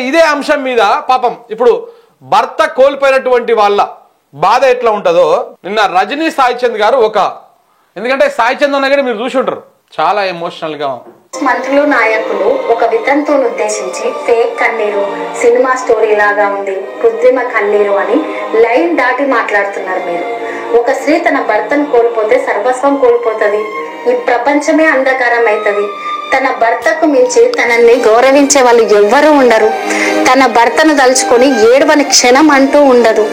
ఇదే అంశం మీద పాపం ఇప్పుడు భర్త కోల్పోయినటువంటి వాళ్ళ బాధ ఎట్లా ఉంటుందో నిన్న రజనీ సాయిచంద్ గారు ఎందుకంటే సాయిచంద్ అన్న గారు మీరు చూసి ఉంటారు, చాలా ఎమోషనల్ గా మంత్రులు నాయకులు ఒక వితంతువును ఉద్దేశించి ఫేక్ కన్నీరు, సినిమా స్టోరీ లాగా ఉంది, కృత్రిమ కన్నీరు అని లైన్ దాటి మాట్లాడుతున్నారు మీరు. ఒక స్త్రీ తన భర్తను కోల్పోతే సర్వస్వం కోల్పోతుంది, ఈ ప్రపంచమే అంధకారం అవుతుంది. తన భర్తకు మించి తనని గౌరవించే వాళ్ళు ఎవ్వరూ ఉండరు. తన భర్తను తలుచుకొని ఏడవని క్షణం అంటూ ఉండదు.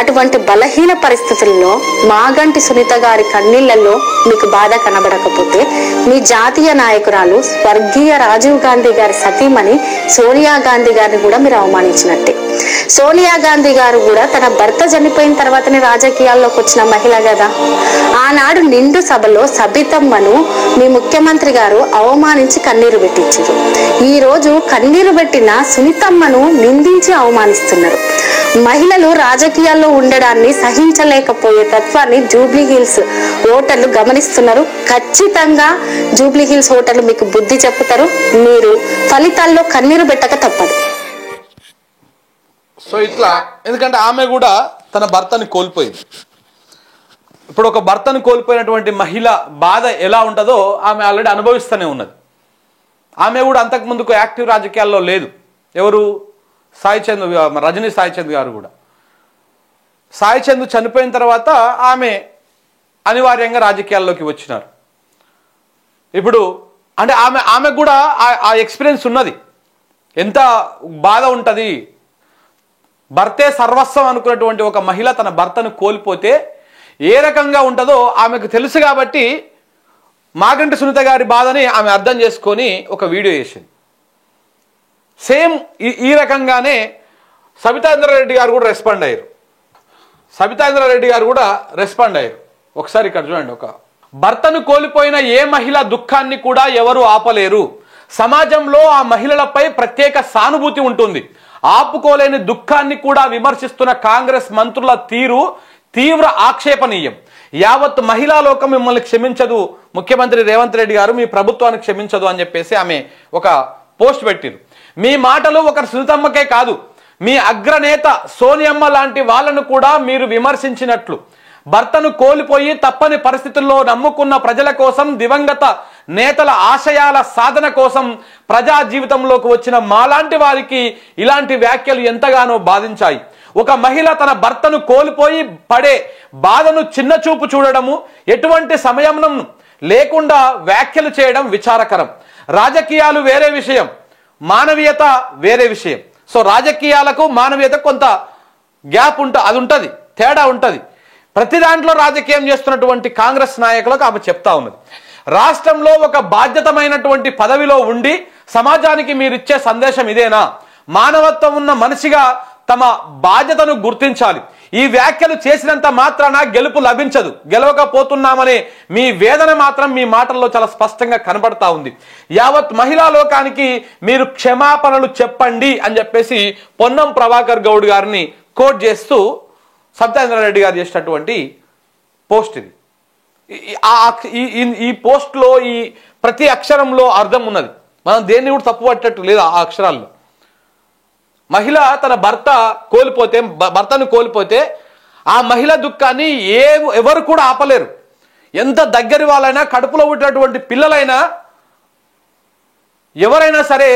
అటువంటి బలహీన పరిస్థితుల్లో మాగంటి సునీత గారి కన్నీళ్లలో మీకు బాధ కనబడకపోతే మీ జాతీయ నాయకురాలు స్వర్గీయ రాజీవ్ గాంధీ గారి సతీమణి సోనియా గాంధీ గారిని కూడా మీరు అవమానించినట్టే. సోనియా గాంధీ గారు కూడా తన భర్త చనిపోయిన తర్వాతనే రాజకీయాల్లోకి వచ్చిన మహిళ కదా. ఆనాడు నిండు సభలో సబితమ్మను మీ ముఖ్యమంత్రి గారు అవమానించి కన్నీరు పెట్టించారు. ఈ రోజు కన్నీరు పెట్టిన సునీతమ్మను నిందించి అవమానిస్తున్నారు. మహిళలు రాజకీయాల్లో ఉండడాన్ని సహించలేకపోయే తత్వాన్ని జూబ్లీ హిల్స్ ఓటర్లు గమనిస్తున్నారు. ఖచ్చితంగా జూబ్లీ హిల్స్ ఓటర్లు మీకు బుద్ధి చెప్తారు. మీరు ఫలితాల్లో కన్నీరు పెట్టక తప్పదు. సో ఇట్లా ఎందుకంటే ఆమె కూడా తన భర్తని కోల్పోయింది. ఇప్పుడు ఒక భర్తను కోల్పోయినటువంటి మహిళ బాధ ఎలా ఉంటుందో ఆమె ఆల్రెడీ అనుభవిస్తూనే ఉన్నది. ఆమె కూడా అంతకుముందుకు యాక్టివ్ రాజకీయాల్లో లేదు. ఎవరు? సాయిచంద్, రజనీ సాయిచంద్ గారు కూడా. సాయిచంద్ చనిపోయిన తర్వాత ఆమె అనివార్యంగా రాజకీయాల్లోకి వచ్చినారు. ఇప్పుడు అంటే ఆమె కూడా ఆ ఎక్స్పీరియన్స్ ఉన్నది. ఎంత బాధ ఉంటుంది. భర్తే సర్వస్వం అనుకున్నటువంటి ఒక మహిళ తన భర్తను కోల్పోతే ఏ రకంగా ఉంటుందో ఆమెకు తెలుసు. కాబట్టి మాగంటి సునీత గారి బాధని ఆమె అర్థం చేసుకొని ఒక వీడియో చేసింది. సేమ్ ఈ రకంగానే సబితా ఇంద్రారెడ్డి గారు కూడా రెస్పాండ్ అయ్యారు. ఒకసారి ఇక్కడ చూడండి. భర్తను కోల్పోయిన ఏ మహిళ దుఃఖాన్ని కూడా ఎవరు ఆపలేరు. సమాజంలో ఆ మహిళలపై ప్రత్యేక సానుభూతి ఉంటుంది. ఆపుకోలేని దుఃఖాన్ని కూడా విమర్శిస్తున్న కాంగ్రెస్ మంత్రుల తీరు తీవ్ర ఆక్షేపణీయం. యావత్ మహిళా లోకం మిమ్మల్ని క్షమించదు, ముఖ్యమంత్రి రేవంత్ రెడ్డి గారు మీ ప్రభుత్వానికి క్షమించదు అని చెప్పేసి ఆమె ఒక పోస్ట్ పెట్టిరు. మీ మాటలు ఒకరి సునీతమ్మకే కాదు, మీ అగ్రనేత సోనియమ్మ లాంటి వాళ్ళను కూడా మీరు విమర్శించినట్లు. భర్తను కోల్పోయి తప్పని పరిస్థితుల్లో నమ్ముకున్న ప్రజల కోసం, దివంగత నేతల ఆశయాల సాధన కోసం ప్రజా జీవితంలోకి వచ్చిన మాలాంటి వారికి ఇలాంటి వ్యాఖ్యలు ఎంతగానో బాధించాయి. ఒక మహిళ తన భర్తను కోల్పోయి పడే బాధను చిన్నచూపు చూడడము, ఎటువంటి సమయం లేకుండా వ్యాఖ్యలు చేయడం విచారకరం. రాజకీయాలు వేరే విషయం, మానవీయత వేరే విషయం. సో రాజకీయాలకు మానవీయత కొంత గ్యాప్ ఉంటుంది, తేడా ఉంటుంది. ప్రతి దాంట్లో రాజకీయం చేస్తున్నటువంటి కాంగ్రెస్ నాయకులకు ఆమె చెప్తా ఉన్నది. రాష్ట్రంలో ఒక బాధ్యతమైనటువంటి పదవిలో ఉండి సమాజానికి మీరిచ్చే సందేశం ఇదేనా? మానవత్వం ఉన్న మనిషిగా తమ బాధ్యతను గుర్తించాలి. ఈ వ్యాఖ్యలు చేసినంత మాత్రాన గెలుపు లభించదు. గెలవకపోతున్నామనే మీ వేదన మాత్రం మీ మాటల్లో చాలా స్పష్టంగా కనబడతా ఉంది. యావత్ మహిళా లోకానికి మీరు క్షమాపణలు చెప్పండి అని చెప్పేసి పొన్నం ప్రభాకర్ గౌడ్ గారిని కోట్ చేస్తూ సత్యేంద్రారెడ్డి గారు చేసినటువంటి పోస్ట్ ఇది. ఈ పోస్ట్లో ఈ ప్రతి అక్షరంలో అర్థం ఉన్నది. మనం దేన్ని కూడా తప్పు పట్టేట్టు లేదు ఆ అక్షరాల్లో. మహిళ తన భర్తను కోల్పోతే ఆ మహిళ దుఃఖాన్ని ఎవరు కూడా ఆపలేరు. ఎంత దగ్గరి వాళ్ళైనా, కడుపులో పుట్టినటువంటి పిల్లలైనా, ఎవరైనా సరే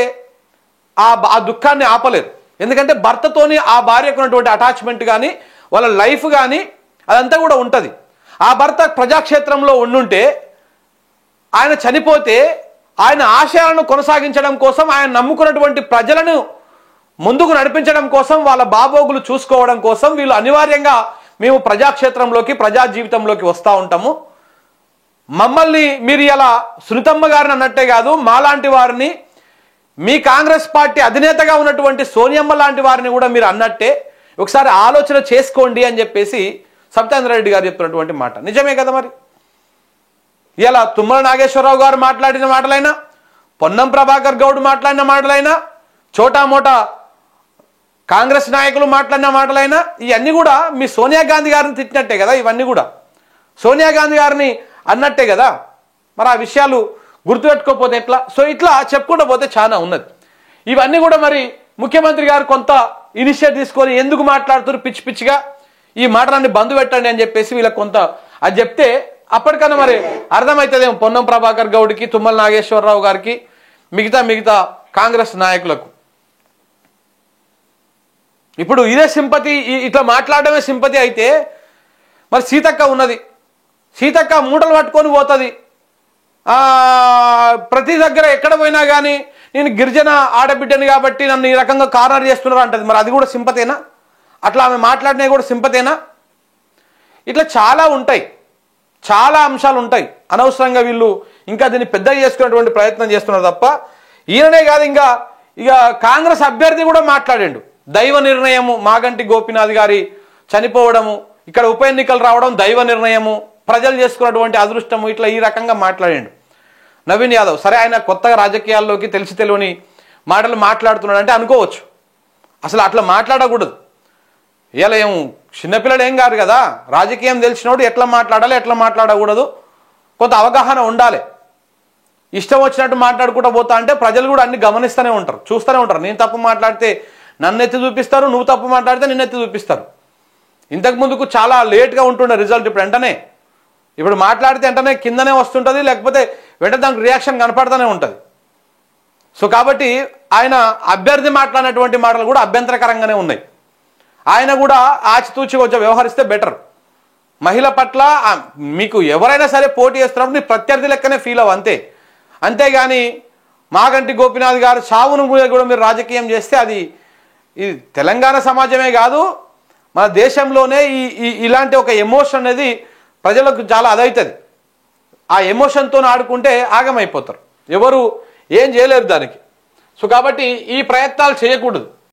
ఆ దుఃఖాన్ని ఆపలేరు. ఎందుకంటే భర్తతోని ఆ భార్యకు ఉన్నటువంటి అటాచ్మెంట్ కానీ, వాళ్ళ లైఫ్ కానీ అదంతా కూడా ఉంటుంది. ఆ భర్త ప్రజాక్షేత్రంలో ఉండుంటే, ఆయన చనిపోతే ఆయన ఆశయాలను కొనసాగించడం కోసం, ఆయన నమ్ముకున్నటువంటి ప్రజలను ముందుకు నడిపించడం కోసం, వాళ్ళ బాబోగులు చూసుకోవడం కోసం వీళ్ళు అనివార్యంగా మేము ప్రజాక్షేత్రంలోకి, ప్రజా జీవితంలోకి వస్తూ ఉంటాము. మమ్మల్ని మీరు ఇలా సునీతమ్మ గారిని అన్నట్టే కాదు, మాలాంటి వారిని, మీ కాంగ్రెస్ పార్టీ అధినేతగా ఉన్నటువంటి సోనియమ్మ లాంటి వారిని కూడా మీరు అన్నట్టే ఒకసారి ఆలోచన చేసుకోండి అని చెప్పేసి సత్యేంద్రారెడ్డి గారు చెప్తున్నటువంటి మాట నిజమే కదా. మరి ఇలా తుమ్మల నాగేశ్వరరావు గారు మాట్లాడిన మాటలైనా, పొన్నం ప్రభాకర్ గౌడ్ మాట్లాడిన మాటలైనా, చోటామోటా కాంగ్రెస్ నాయకులు మాట్లాడిన మాటలైనా ఇవన్నీ కూడా మీ సోనియా గాంధీ గారిని తిట్టినట్టే కదా. ఇవన్నీ కూడా సోనియా గాంధీ గారిని అన్నట్టే కదా. మరి ఆ విషయాలు గుర్తుపెట్టుకోకపోతే ఎట్లా? సో ఇట్లా చెప్పుకుంటూ పోతే చాలా ఉన్నది. ఇవన్నీ కూడా మరి ముఖ్యమంత్రి గారు కొంత ఇనిషియేటివ్ తీసుకొని ఎందుకు మాట్లాడుతున్నారు పిచ్చి పిచ్చిగా, ఈ మాటలన్నీ బంద్ పెట్టండి అని చెప్పేసి వీళ్ళకి కొంత అది చెప్తే అప్పటికన్నా మరి అర్థమవుతుందేమో పొన్నం ప్రభాకర్ గౌడ్కి, తుమ్మల నాగేశ్వరరావు గారికి, మిగతా కాంగ్రెస్ నాయకులకు. ఇప్పుడు ఇదే సింపతి, ఇట్లా మాట్లాడడమే సింపతి అయితే మరి సీతక్క ఉన్నది, సీతక్క మూటలు పట్టుకొని పోతుంది. ప్రతి దగ్గర ఎక్కడ పోయినా కానీ నేను గిరిజన ఆడబిడ్డని కాబట్టి నన్ను ఈ రకంగా కార్నర్ చేస్తున్నారు అంటది. మరి అది కూడా సింపతేనా? అట్లా ఆమె మాట్లాడినవి కూడా సింపతేనా? ఇట్లా చాలా ఉంటాయి, చాలా అంశాలు ఉంటాయి. అనవసరంగా వీళ్ళు ఇంకా దీన్ని పెద్దగా చేసుకునేటువంటి ప్రయత్నం చేస్తున్నారు తప్ప ఈయననే కాదు, ఇక కాంగ్రెస్ అభ్యర్థి కూడా మాట్లాడాడు. దైవ నిర్ణయము, మాగంటి గోపీనాథ్ గారి చనిపోవడము, ఇక్కడ ఉప ఎన్నికలు రావడం దైవ నిర్ణయము, ప్రజలు చేసుకున్నటువంటి అదృష్టము, ఇట్లా ఈ రకంగా మాట్లాడాడు నవీన్ యాదవ్. సరే, ఆయన కొత్తగా రాజకీయాల్లోకి తెలిసి తెలియని మాటలు మాట్లాడుతున్నాడు అంటే అనుకోవచ్చు. అసలు అట్లా మాట్లాడకూడదు. ఇలా ఏం చిన్నపిల్లడు ఏం కాదు కదా, రాజకీయం తెలిసినోడు ఎట్లా మాట్లాడాలి, ఎట్లా మాట్లాడకూడదు కొంత అవగాహన ఉండాలి. ఇష్టం వచ్చినట్టు మాట్లాడుకుంటూ పోతా అంటే ప్రజలు కూడా అన్ని గమనిస్తూనే ఉంటారు, చూస్తూనే ఉంటారు. నేను తప్పు మాట్లాడితే నన్ను ఎత్తి చూపిస్తారు, నువ్వు తప్పు మాట్లాడితే నిన్ను ఎత్తి చూపిస్తారు. ఇంతకు ముందుకు చాలా లేట్గా ఉంటుండే రిజల్ట్, ఇప్పుడు మాట్లాడితే వెంటనే కిందనే వస్తుంటుంది, లేకపోతే వెంటనే దానికి రియాక్షన్ కనపడుతూనే ఉంటుంది. సో కాబట్టి ఆయన అభ్యర్థి మాట్లాడినటువంటి మాటలు కూడా అభ్యంతరకరంగానే ఉన్నాయి. ఆయన కూడా ఆచితూచి కొంచెం వ్యవహరిస్తే బెటర్. మహిళ పట్ల మీకు ఎవరైనా సరే పోటీ చేస్తున్నప్పుడు నీ ప్రత్యర్థి లెక్కనే ఫీల్ అవ్వ అంతే. అంతేగాని మాగంటి గోపీనాథ్ గారు చావును కూడా మీరు రాజకీయం చేస్తే అది ఇది తెలంగాణ సమాజమే కాదు, మన దేశంలోనే ఇలాంటి ఒక ఎమోషన్ అనేది ప్రజలకు చాలా అదవుతుంది. ఆ ఎమోషన్తో ఆడుకుంటే ఆగమైపోతారు, ఎవరు ఏం చేయలేరు దానికి. సో కాబట్టి ఈ ప్రయత్నాలు చేయకూడదు.